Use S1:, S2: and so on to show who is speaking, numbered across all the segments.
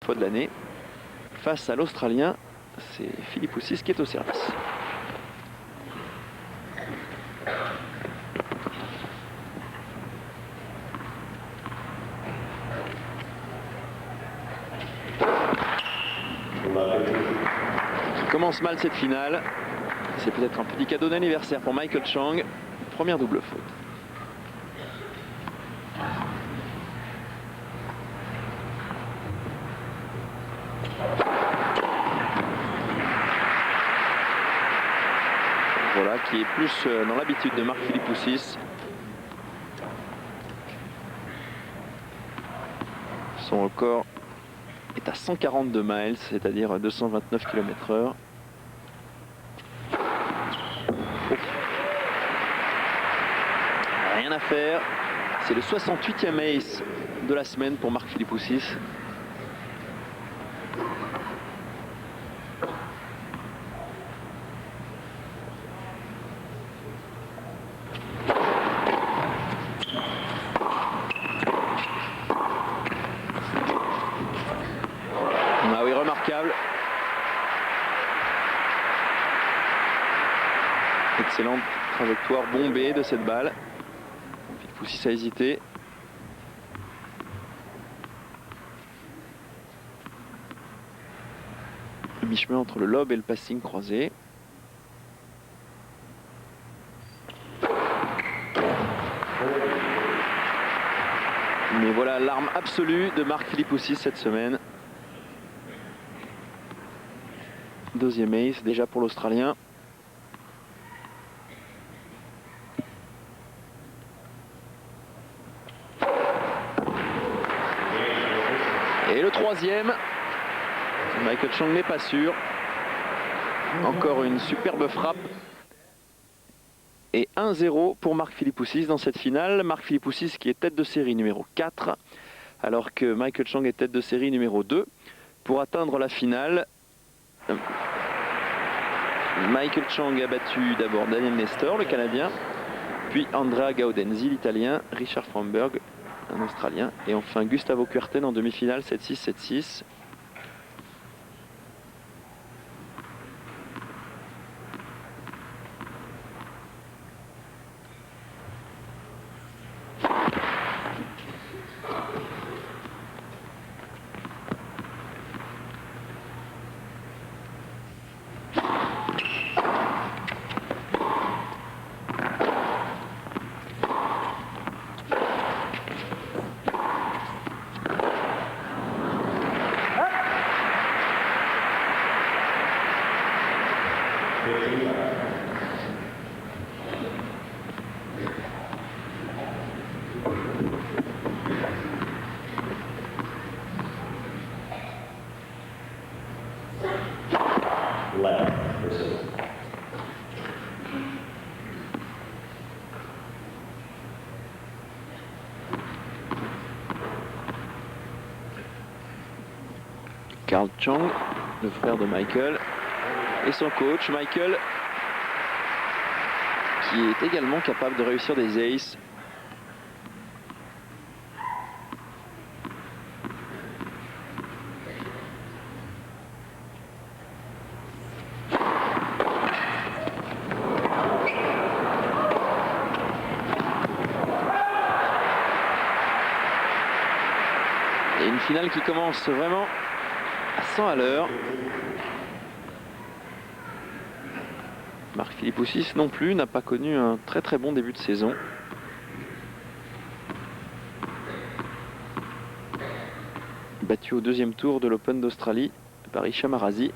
S1: fois de l'année. Face à l'Australien, c'est Philippoussis qui est au service. Qui commence mal cette finale. C'est peut-être un petit cadeau d'anniversaire pour Michael Chang. Première double faute. Voilà, qui est plus dans l'habitude de Mark Philippoussis. Son record est à 142 miles, c'est-à-dire 229 km/h. Rien à faire. C'est le 68e ace de la semaine pour Mark Philippoussis. Ah oui, remarquable. Excellente trajectoire bombée de cette balle. Philippoussis a hésité. Mi-chemin entre le lob et le passing croisé. Mais voilà l'arme absolue de Mark Philippoussis cette semaine. Deuxième ace déjà pour l'Australien. Et le troisième. Michael Chang n'est pas sûr. Encore une superbe frappe. Et 1-0 pour Mark Philippoussis dans cette finale. Mark Philippoussis qui est tête de série numéro 4, alors que Michael Chang est tête de série numéro 2. Pour atteindre la finale, Michael Chang a battu d'abord Daniel Nestor, le Canadien, puis Andrea Gaudenzi, l'Italien, Richard Fromberg, un Australien, et enfin Gustavo Kuerten en demi-finale 7-6, 7-6. Carl Chang, le frère de Michael, et son coach Michael, qui est également capable de réussir des aces. Et une finale qui commence vraiment à 100 à l'heure. Mark Philippoussis non plus n'a pas connu un très bon début de saison. Battu au deuxième tour de l'Open d'Australie par Hicham Arazi.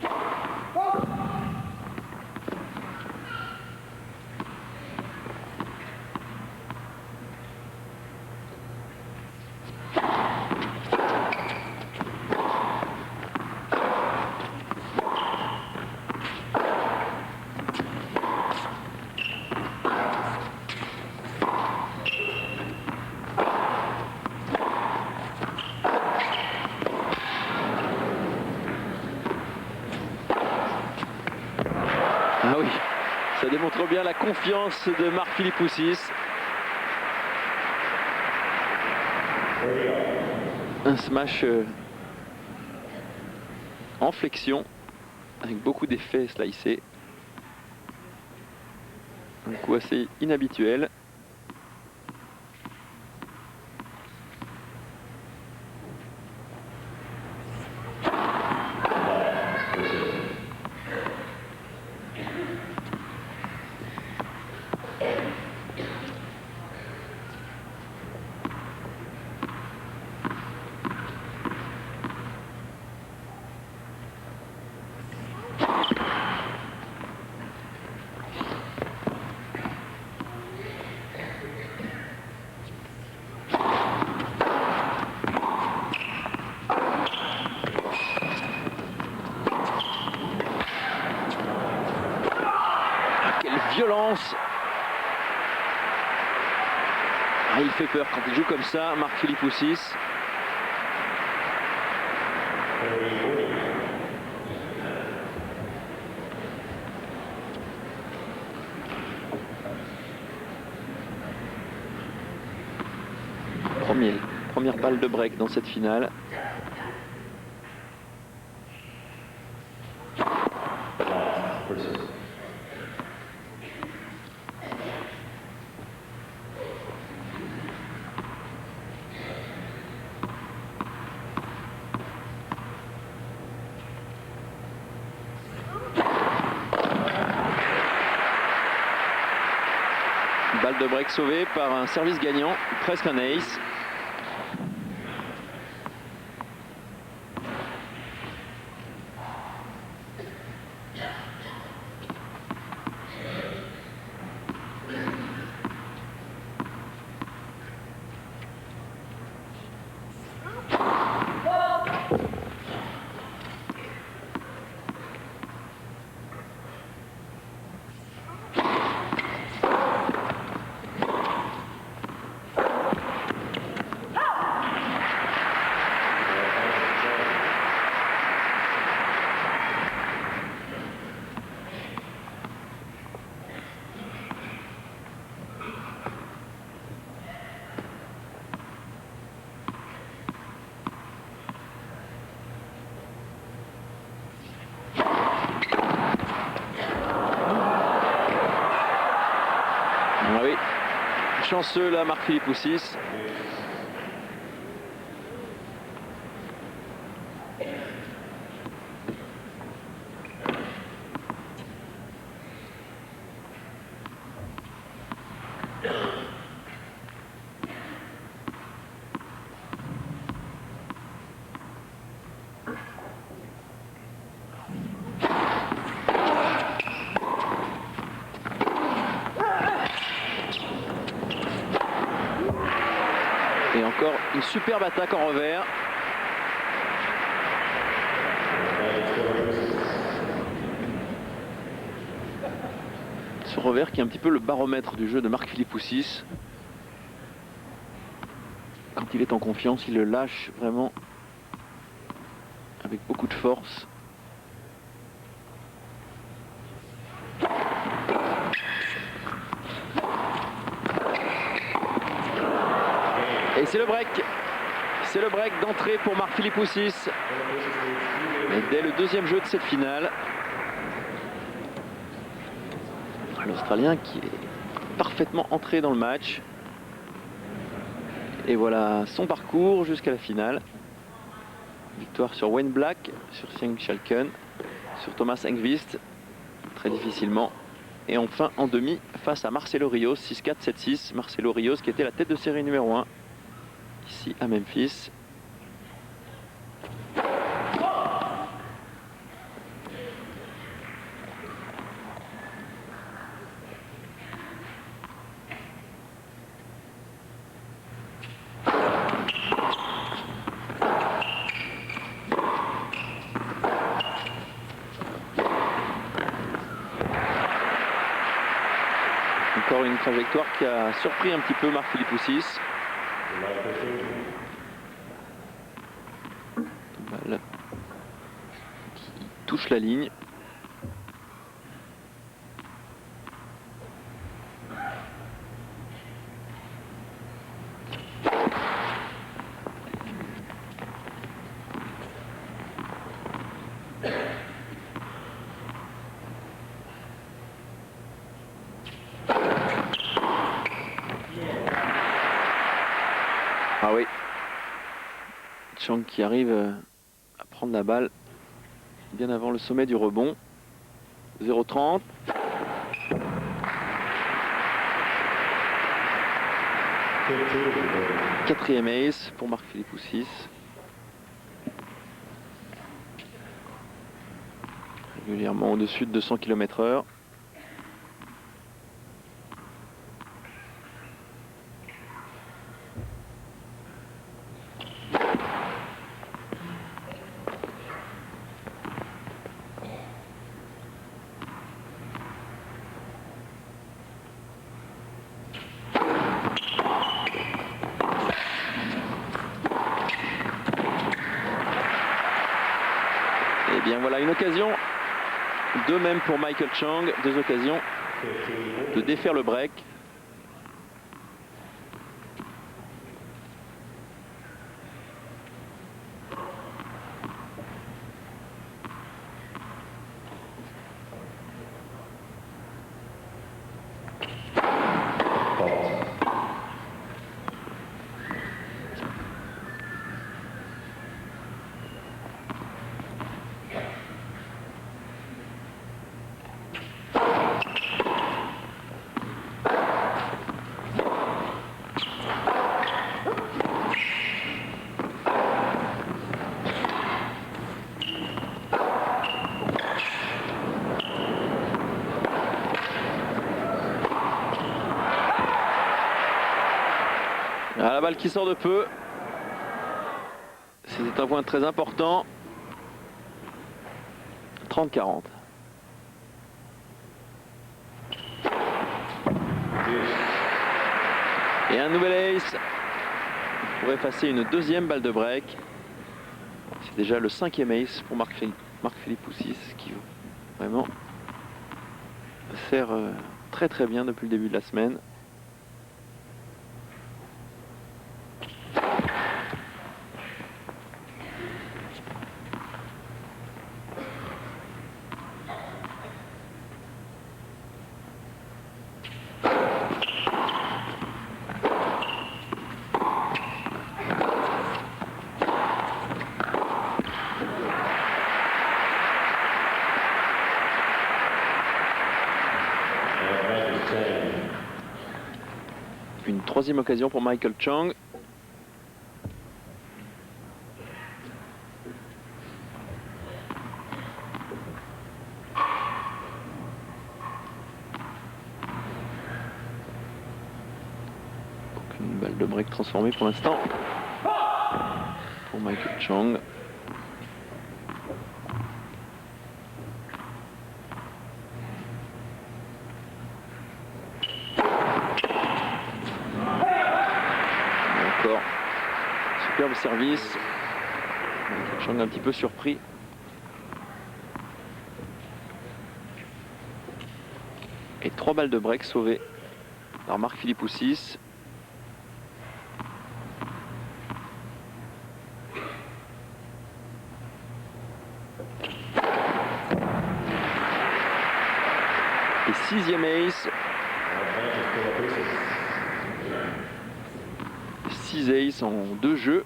S1: Ah oui, ça démontre bien la confiance de Mark Philippoussis. Un smash en flexion avec beaucoup d'effets slicés. Un coup assez inhabituel. Violence. Ah, il fait peur quand il joue comme ça, Marc-Philippe Houssis. Première balle de break dans cette finale. Balle de break sauvée par un service gagnant, presque un ace. Ah oui, chanceux là, Marc-Philippe Houssis. Et encore une superbe attaque en revers. Ce revers qui est un petit peu le baromètre du jeu de Marc-Philippe Houssis. Quand il est en confiance, il le lâche vraiment avec beaucoup de force. Et c'est le break. C'est le break d'entrée pour Marc-Philippe Houssis. Et dès le deuxième jeu de cette finale. L'Australien qui est parfaitement entré dans le match. Et voilà son parcours jusqu'à la finale. Victoire sur Wayne Black, sur Sieng Chalken, sur Thomas Engvist, très difficilement. Et enfin en demi face à Marcelo Rios, 6-4, 7-6. Marcelo Rios qui était la tête de série numéro 1 ici à Memphis. Encore une trajectoire qui a surpris un petit peu Marc-Philippe Houssis. Balle qui touche la ligne. Chang qui arrive à prendre la balle bien avant le sommet du rebond. 0,30. Quatrième ace pour Marc-Philippe Poussis. Régulièrement au-dessus de 200 km/h. Et bien voilà une occasion, de même pour Michael Chang, 2 occasions de défaire le break. Ah, la balle qui sort de peu. C'était un point très important. 30-40. Et un nouvel ace pour effacer une deuxième balle de break. C'est déjà le 5e ace pour Marc-Philippe Poussis qui vraiment sert très très bien depuis le début de la semaine. Une 3e occasion pour Michael Chang. Aucune balle de break transformée pour l'instant pour Michael Chang. Superbe service. Michael Chang un petit peu surpris. Et 3 balles de break sauvées par Marc-Philippe Poussis. Et 6e ace. 6 aces en 2 jeux.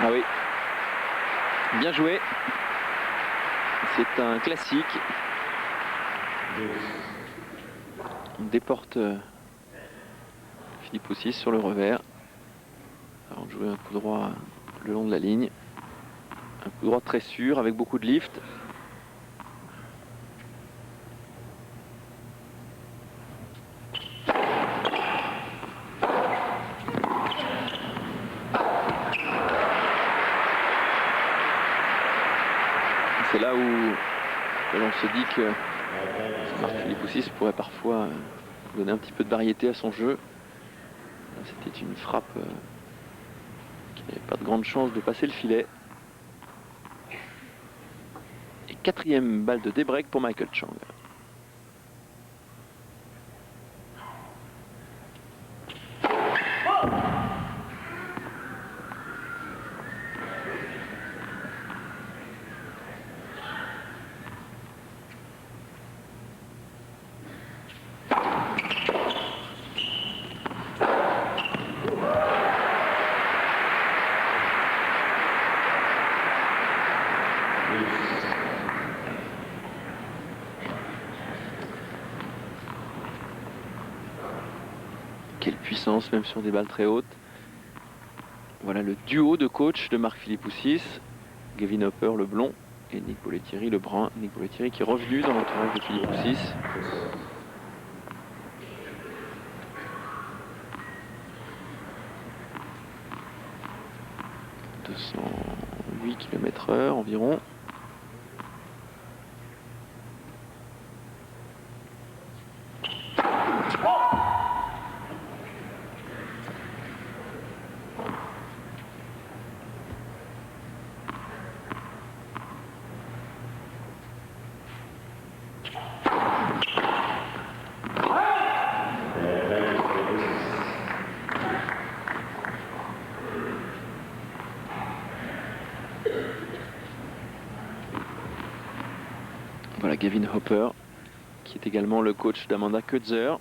S1: Ah oui, bien joué. C'est un classique. On déporte Philippe Poussis sur le revers. Avant de jouer un coup droit le long de la ligne. Un coup droit très sûr avec beaucoup de lift. C'est là où l'on se dit que Marc-Philippe Poussis pourrait parfois donner un petit peu de variété à son jeu. C'était une frappe qui n'avait pas de grande chance de passer le filet. 4e balle de débreak pour Michael Chang. Quelle puissance, même sur des balles très hautes. Voilà le duo de coach de Marc Philippoussis, Gavin Hopper le blond et Nick Bollettieri le brun. Nick Bollettieri qui est revenu dans l'entourage de Philippoussis. « 208 km/h environ. Voilà Gavin Hopper, qui est également le coach d'Amanda Kutzer.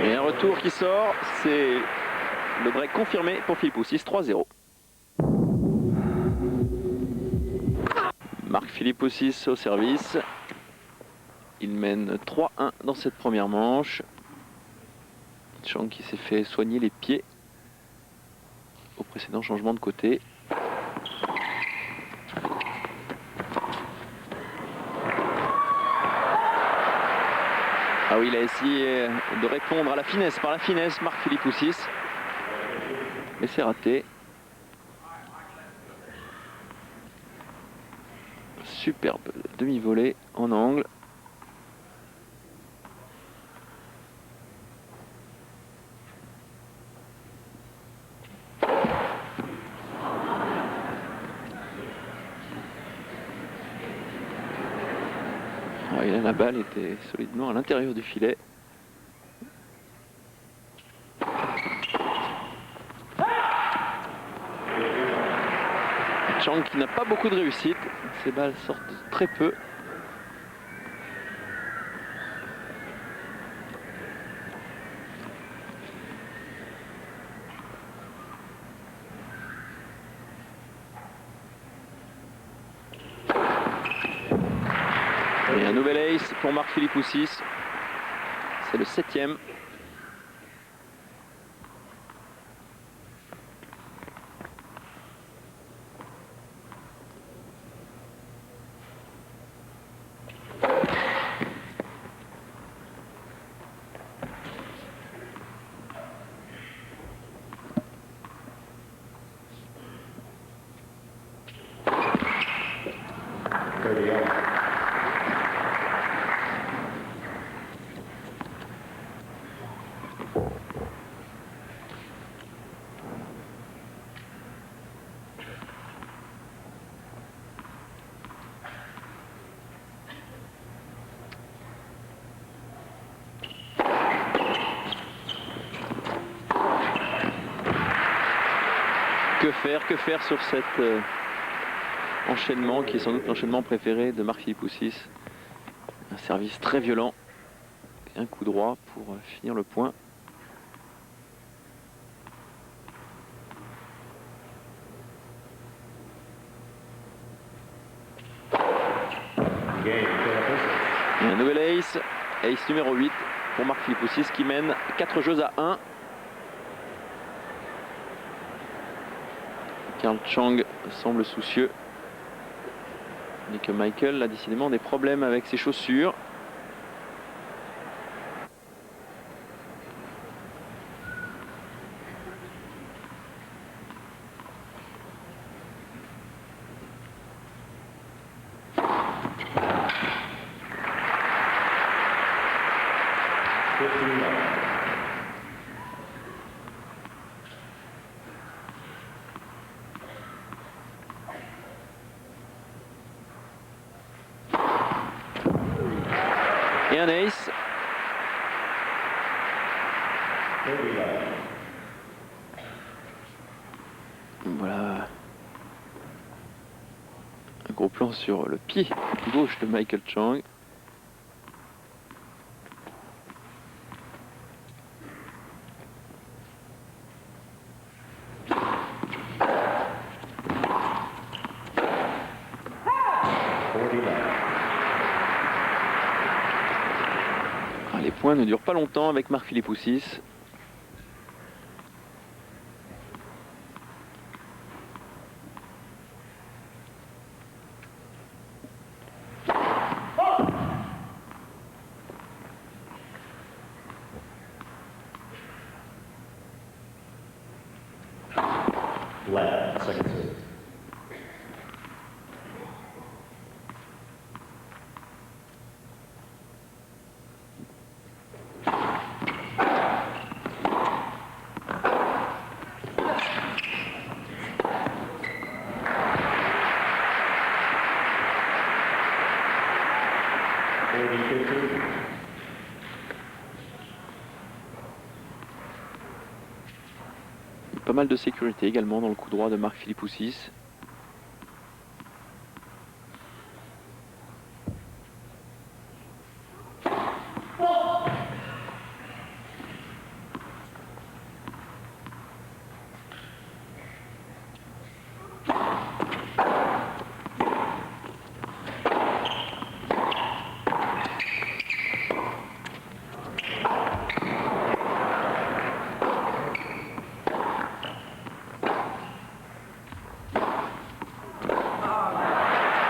S1: Et un retour qui sort, c'est le break confirmé pour Philippoussis, 3-0. Marc Philippoussis au service. Il mène 3-1 dans cette première manche. Chang qui s'est fait soigner les pieds au précédent changement de côté. Ah oui, il a essayé de répondre à la finesse, par la finesse, Marc Philippoussis. Mais c'est raté. Superbe demi-volée en angle. Ah, et là, la balle était solidement à l'intérieur du filet. Chang qui n'a pas beaucoup de réussite, ces balles sortent très peu. Et un nouvel ace pour Marc Philippoussis, c'est le 7e. Que faire sur cet enchaînement qui est sans doute l'enchaînement préféré de Marc Philippoussis. Un service très violent et un coup droit pour finir le point. Et un nouvel ace, ace numéro 8 pour Marc Philippoussis qui mène 4 jeux à 1. Carl Chang semble soucieux. Et que Michael a décidément des problèmes avec ses chaussures. Et un ace. Voilà. Un gros plan sur le pied gauche de Michael Chang. Les points ne durent pas longtemps avec Marc Philippoussis. Pas mal de sécurité également dans le coup droit de Marc Philippoussis.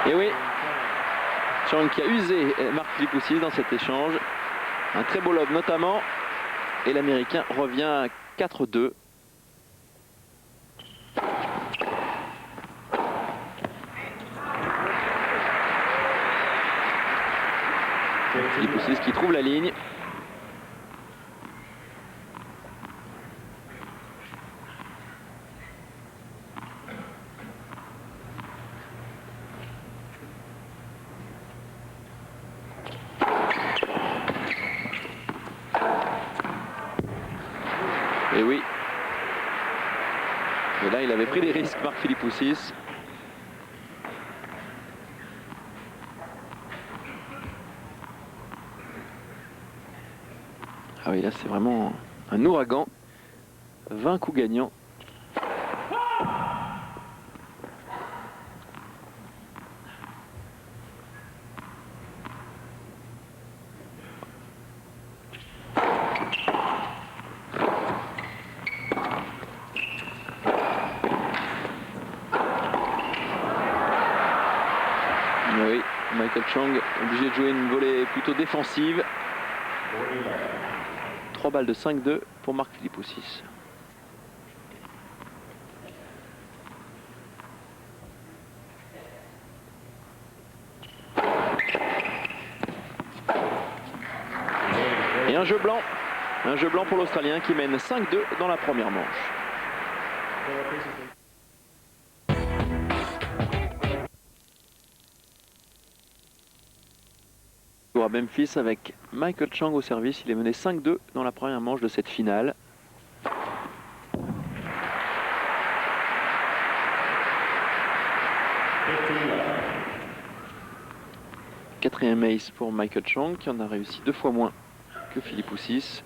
S1: Et oui, Chang qui a usé Marc Philippoussis dans cet échange. Un très beau lob notamment. Et l'Américain revient à 4-2. Philippoussis qui trouve la ligne. Et oui. Et là, il avait pris des risques, Marc Philippoussis. Ah oui, là, c'est vraiment un ouragan. 20 coups gagnants. Oui, Michael Chang obligé de jouer une volée plutôt défensive. 3 balles de 5-2 pour Marc Philippoussis. Et un jeu blanc pour l'Australien qui mène 5-2 dans la première manche. À Memphis avec Michael Chang au service, il est mené 5-2 dans la première manche de cette finale. Quatrième ace pour Michael Chang qui en a réussi 2 fois moins que Philippoussis.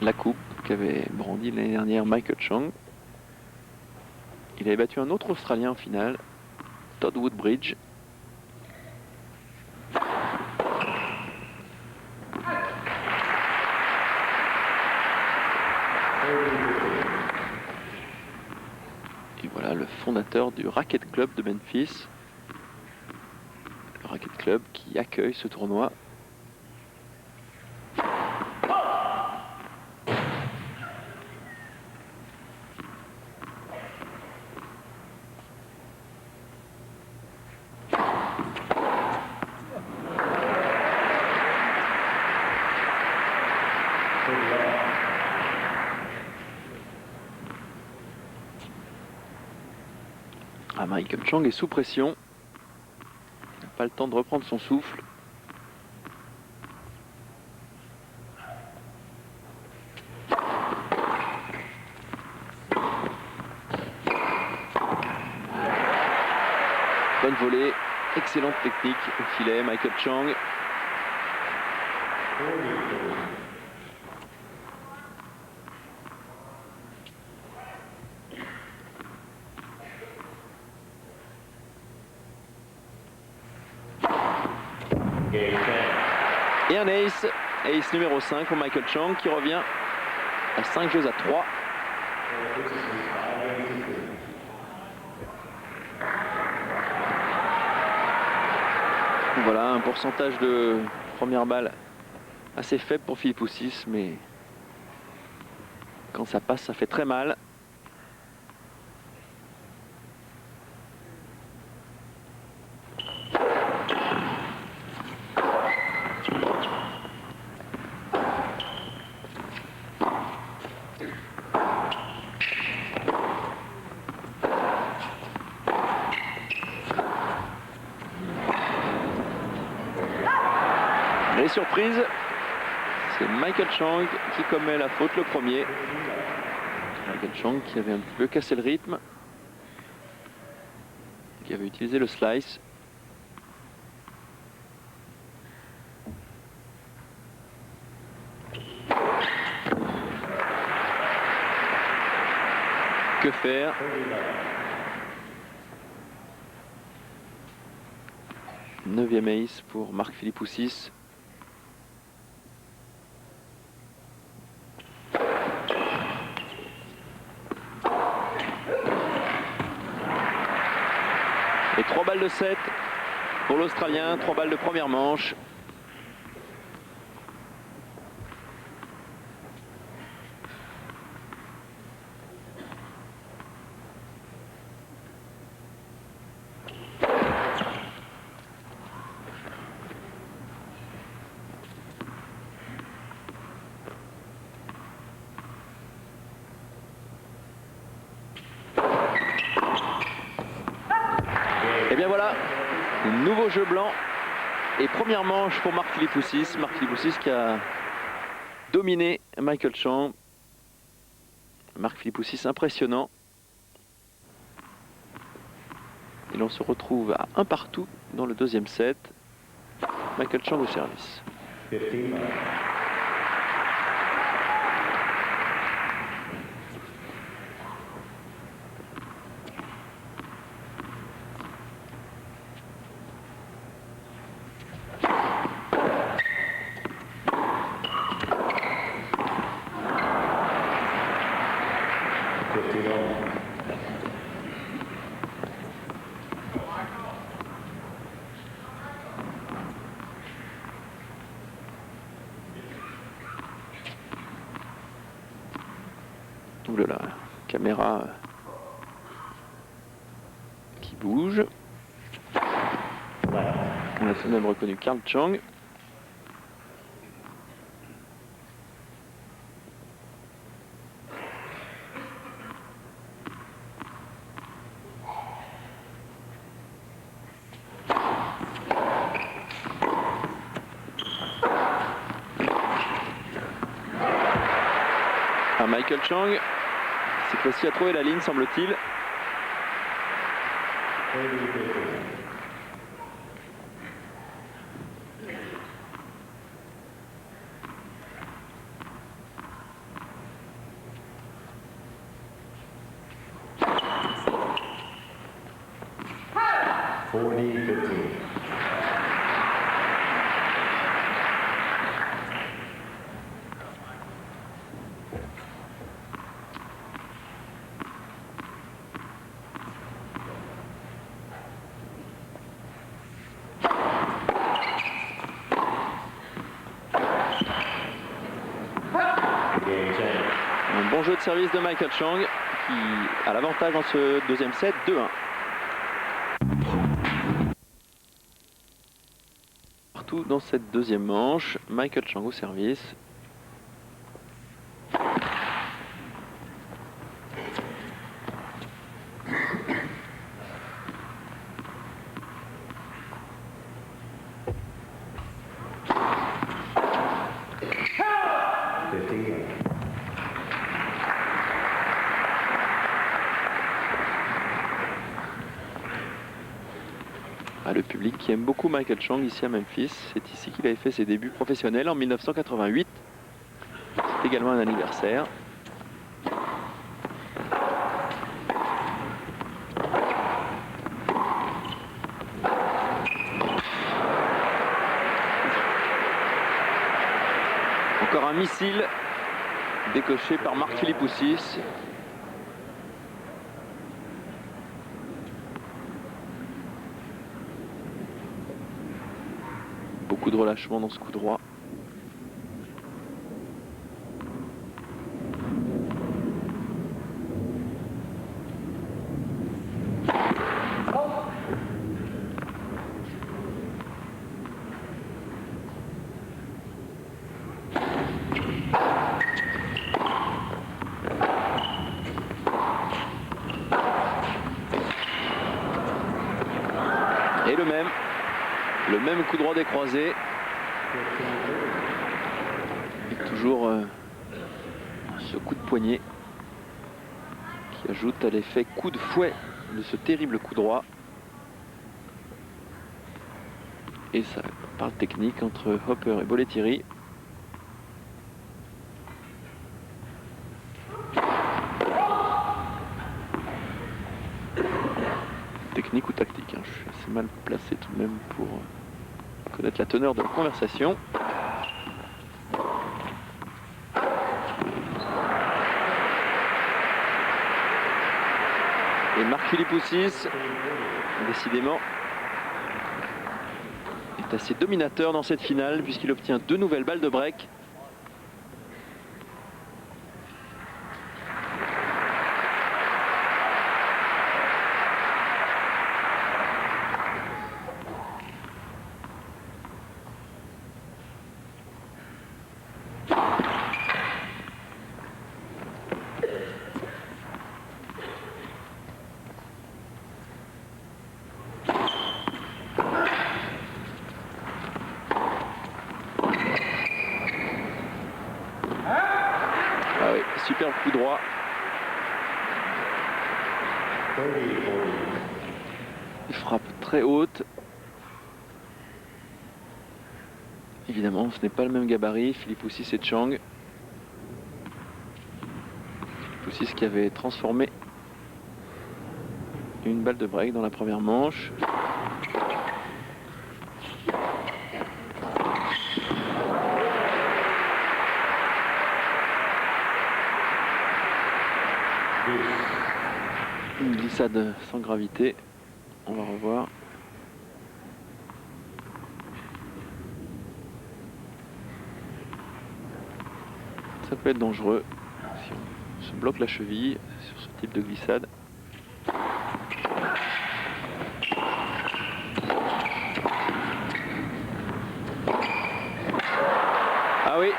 S1: La coupe qu'avait brandi l'année dernière Michael Chang. Il avait battu un autre Australien en finale, Todd Woodbridge. Et voilà le fondateur du Racquet Club de Memphis. Le Racquet Club qui accueille ce tournoi. Ah, Michael Chang est sous pression. Il n'a pas le temps de reprendre son souffle. Bonne volée, excellente technique au filet, Michael Chang. Et un ace, ace numéro 5 pour Michael Chang qui revient à 5 jeux à 3. Voilà un pourcentage de première balle assez faible pour Philippe Houssis, mais quand ça passe, ça fait très mal. Les surprises, c'est Michael Chang qui commet la faute le premier. Michael Chang qui avait un petit peu cassé le rythme, qui avait utilisé le slice. Que faire? Neuvième ace pour Marc-Philippe Houssis. Et 3 balles de 7 pour l'Australien, 3 balles de première manche. Et bien voilà, nouveau jeu blanc et première manche pour Marc-Philippe Houssis. Marc-Philippe Houssis qui a dominé Michael Chang. Marc-Philippe Houssis impressionnant. Et l'on se retrouve à un partout dans le deuxième set. Michael Chang au service.
S2: 15.
S1: Ouh là là, caméra qui bouge. On a tout de même reconnu Carl Chang. Ah, Michael Chang, cette fois-ci a trouvé la ligne, semble-t-il. Un bon jeu de service de Michael Chang qui a l'avantage dans ce deuxième set, 2-1. Partout dans cette deuxième manche, Michael Chang au service. Ah, le public qui aime beaucoup Michael Chang ici à Memphis. C'est ici qu'il avait fait ses débuts professionnels en 1988. C'est également un anniversaire. Encore un missile décoché par Mark Philippoussis. Beaucoup de relâchement dans ce coup droit. Et le même coup droit des croisés. Et toujours ce coup de poignet qui ajoute à l'effet coup de fouet de ce terrible coup droit. Et ça parle technique entre Hopper et Bollettieri. Technique ou tactique, hein. Je suis assez mal placé tout de même pour connaître la teneur de la conversation. Et Mark Philippoussis, décidément, est assez dominateur dans cette finale puisqu'il obtient 2 nouvelles balles de break. Ah oui, superbe coup droit. Il frappe très haute. Évidemment, ce n'est pas le même gabarit, Philippoussis et Chang. Philippoussis qui avait transformé une balle de break dans la première manche. Une glissade sans gravité. On va revoir. Ça peut être dangereux si on se bloque la cheville sur ce type de glissade. Ah oui,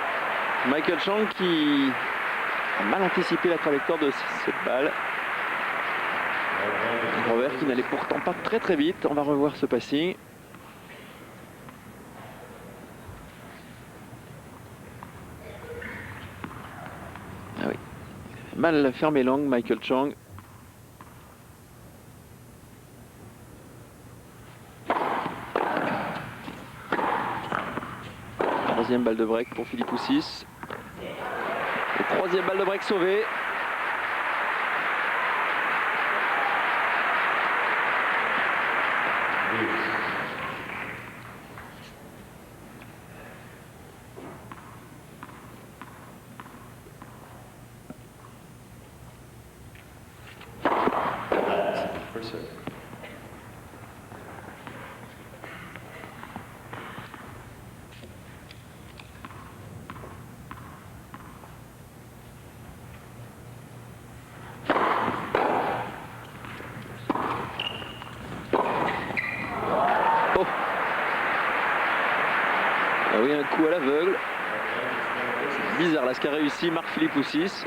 S1: Michael Chang qui a mal anticipé la trajectoire de cette balle. Un revers qui n'allait pourtant pas très vite. On va revoir ce passing. Ah oui, mal fermé l'angle, Michael Chang. Troisième balle de break pour Philippoussis. Et troisième balle de break sauvée. Oh. Ah oui, un coup à l'aveugle. Bizarre là ce qu'a réussi Mark Philippoussis. Ça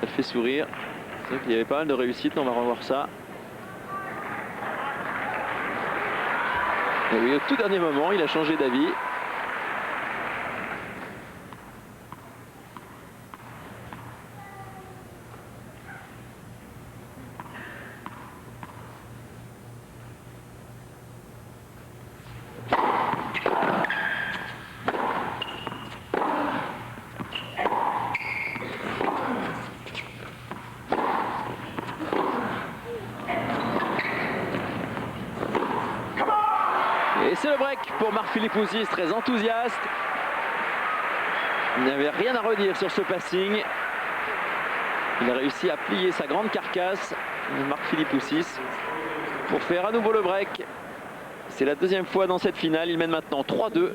S1: le fait sourire. C'est vrai qu'il y avait pas mal de réussite, on va revoir ça. Et oui, au tout dernier moment, il a changé d'avis. double break pour Marc-Philippe Poussis, très enthousiaste. Il n'y avait rien à redire sur ce passing. Il a réussi à plier sa grande carcasse, Marc-Philippe Poussis, pour faire à nouveau le break. C'est la deuxième fois dans cette finale. Il mène maintenant 3-2.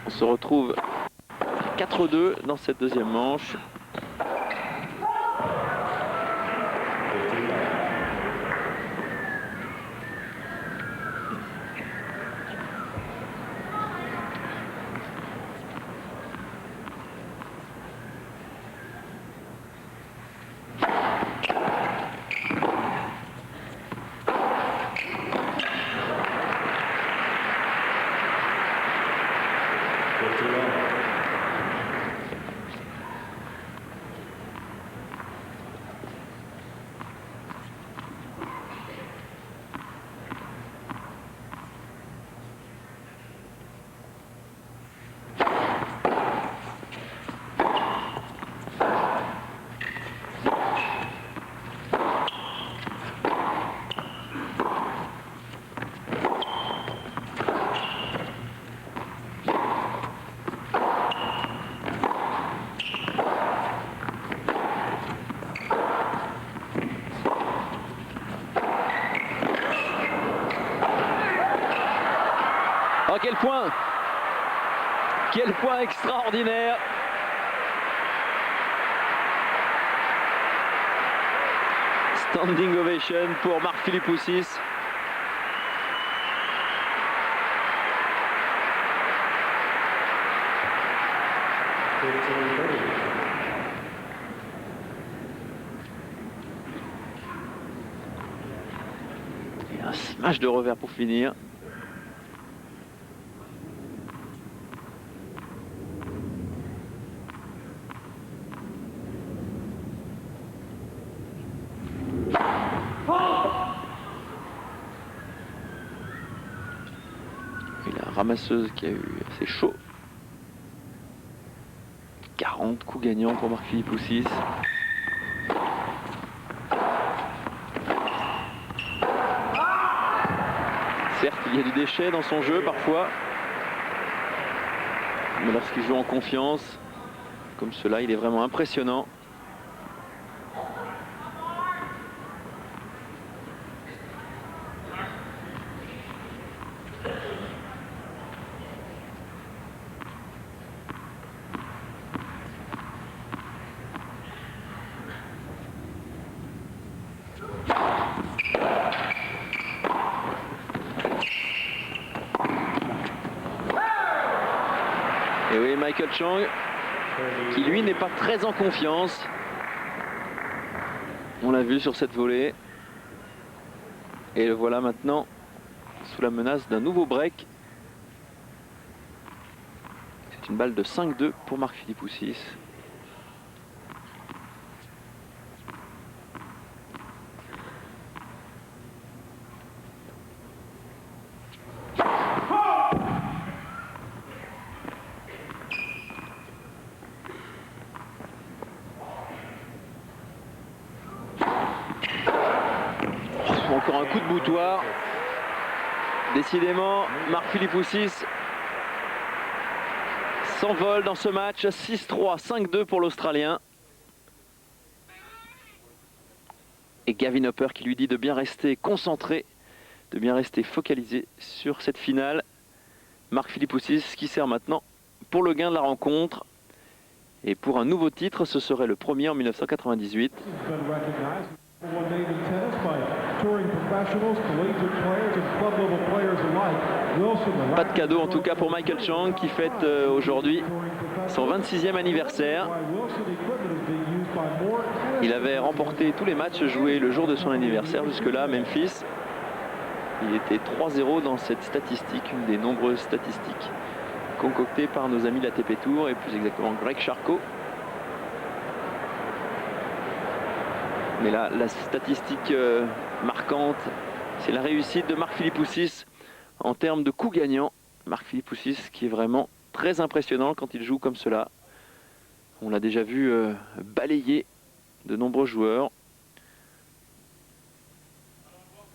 S1: On se retrouve 4-2 dans cette deuxième manche. Oh, quel point! Quel point extraordinaire! Standing ovation pour Marc-Philippe Poussis. Et un smash de revers pour finir. Et la ramasseuse qui a eu assez chaud. 40 coups gagnants pour Marc-Philippe Poussis. Certes, il y a du déchet dans son jeu parfois. Mais lorsqu'il joue en confiance, comme cela, il est vraiment impressionnant. Et oui, Michael Chang, qui lui n'est pas très en confiance. On l'a vu sur cette volée. Et le voilà maintenant sous la menace d'un nouveau break. C'est une balle de 5-2 pour Marc-Philippe Poussis. Encore un coup de boutoir. Décidément, Marc-Philippe Poussis s'envole dans ce match. 6-3, 5-2 pour l'Australien. Et Gavin Hopper qui lui dit de bien rester concentré, de bien rester focalisé sur cette finale. Marc-Philippe Poussis qui sert maintenant pour le gain de la rencontre. Et pour un nouveau titre, ce serait le premier en 1998. Pas de cadeau en tout cas pour Michael Chang qui fête aujourd'hui son 26e anniversaire. Il avait remporté tous les matchs joués le jour de son anniversaire jusque-là à Memphis. Il était 3-0 dans cette statistique, une des nombreuses statistiques concoctées par nos amis de l'ATP Tour et plus exactement Greg Charcot. Mais là, la statistique marquante, c'est la réussite de Marc-Philippe Poussis en termes de coups gagnants. Marc-Philippe Poussis qui est vraiment très impressionnant quand il joue comme cela. On l'a déjà vu balayer de nombreux joueurs.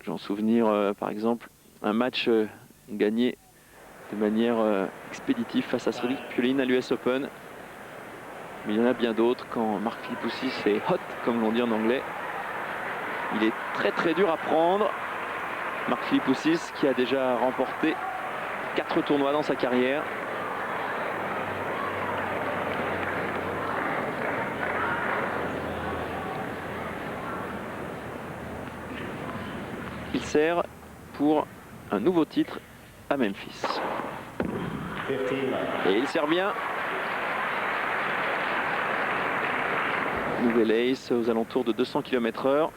S1: J'en souvenir par exemple un match gagné de manière expéditive face à Cédric Pioline à l'US Open. Mais il y en a bien d'autres quand Mark Philippoussis est hot, comme l'on dit en anglais. Il est très dur à prendre. Mark Philippoussis qui a déjà remporté 4 tournois dans sa carrière. Il sert pour un nouveau titre à Memphis. Et il sert bien. Nouvelle ace aux alentours de 200 km/h.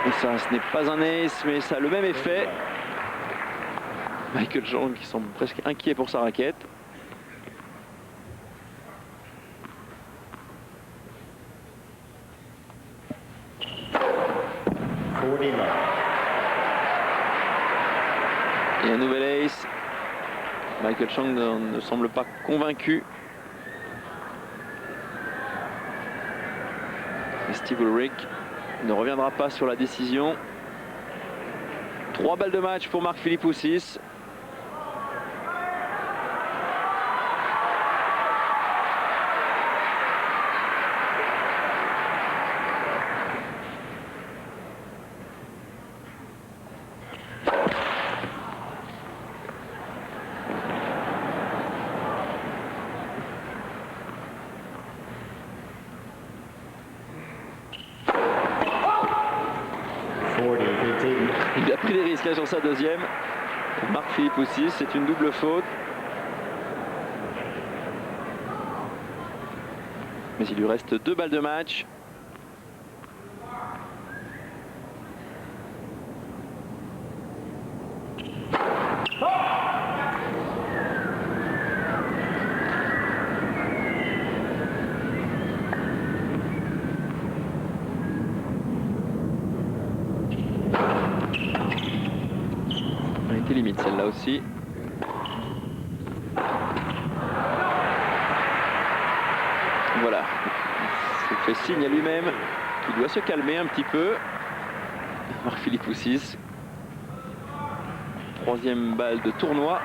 S1: Et ça, ce n'est pas un ace, mais ça a le même effet. Michael Chang qui semble presque inquiet pour sa raquette. Et un nouvel ace. Michael Chang ne semble pas convaincu. Et Steve Ulrich ne reviendra pas sur la décision. 3 balles de match pour Mark Philippoussis. Il a pris des risques sur sa deuxième. Mark Philippoussis, c'est une double faute. Mais il lui reste 2 balles de match. Elle était limite celle-là aussi. Voilà, il se fait signe à lui-même qu'il doit se calmer un petit peu. Mark Philippoussis, 3e balle de tournoi.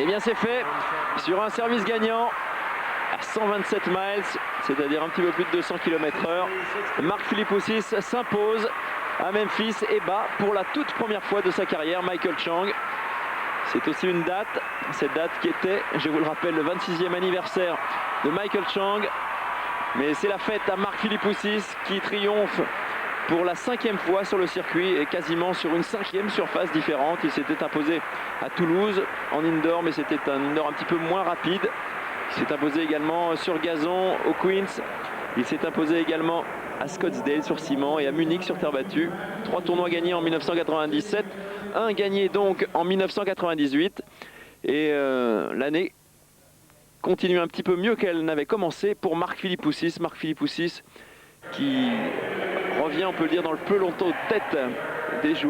S1: Et bien c'est fait sur un service gagnant à 127 miles, c'est-à-dire un petit peu plus de 200 km/h. Mark Philippoussis s'impose à Memphis et bat pour la toute première fois de sa carrière Michael Chang. C'est aussi une date, cette date qui était, je vous le rappelle, le 26e anniversaire de Michael Chang. Mais c'est la fête à Mark Philippoussis qui triomphe pour la 5e fois sur le circuit et quasiment sur une 5e surface différente. Il s'était imposé à Toulouse en indoor, mais c'était un indoor un petit peu moins rapide. Il s'est imposé également sur gazon au Queens. Il s'est imposé également à Scottsdale sur ciment et à Munich sur terre battue. 3 tournois gagnés en 1997, un gagné donc en 1998. Et l'année continue un petit peu mieux qu'elle n'avait commencé pour Mark Philippoussis. Mark Philippoussis qui revient, on peut le dire, dans le peloton de tête des joueurs.